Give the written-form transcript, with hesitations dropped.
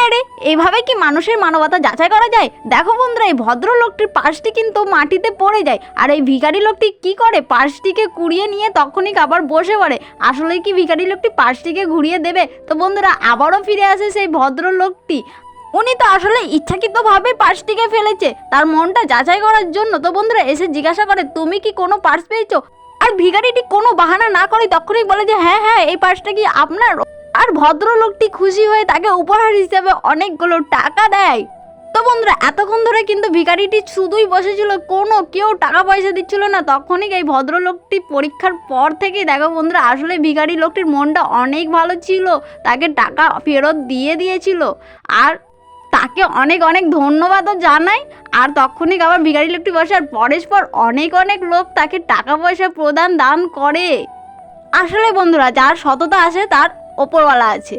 আরে এইভাবে কি মানুষের মানবতা যাচাই করা যায়? দেখো বন্ধুরা, এই ভদ্রলোকটির পার্সটি কিন্তু মাটিতে পড়ে যায়, আর এই ভিখারি লোকটি কি করে, পার্সটিকে কুড়িয়ে নিয়ে তখনই আবার বসে পড়ে। আসলে কি ভিখারি লোকটি পার্সটিকে ঘুরিয়ে দেবে? তো বন্ধুরা, আবারও ফিরে আসে সেই ভদ্রলোকটি। উনি তো আসলে ইচ্ছাকৃতভাবে পার্সটিকে ফেলেছে তার মনটা যাচাই করার জন্য। তো বন্ধুরা, এসে জিজ্ঞাসা করে, তুমি কি কোনো পার্স পেয়েছো? আর ভিখারিটি কোনো বাহানা না করে তখনই বলে যে হ্যাঁ হ্যাঁ, এই পার্সটা কি আপনার? আর ভদ্রলোকটি খুশি হয়ে তাকে উপহার হিসেবে অনেকগুলো টাকা দেয়। তো বন্ধুরা, এতক্ষণ ধরে কিন্তু ভিখারিটি শুধুই বসেছিল, কেউ টাকা পয়সা দিচ্ছিল না। তখনই এই ভদ্রলোকটি পরীক্ষার পর থেকেই দেখো বন্ধুরা, আসলে ভিখারি লোকটির মনটা অনেক ভালো ছিল, তাকে টাকা ফেরত দিয়ে দিয়েছিল। আর তাকে অনেক অনেক ধন্যবাদও জানাই। আর তখনই আবার ভিখারি লোকটি বসে, আর পরস্পর অনেক অনেক লোক তাকে টাকা পয়সা দান করে। আসলে বন্ধুরা, যার সততা আছে তার ওপরওয়ালা আছে।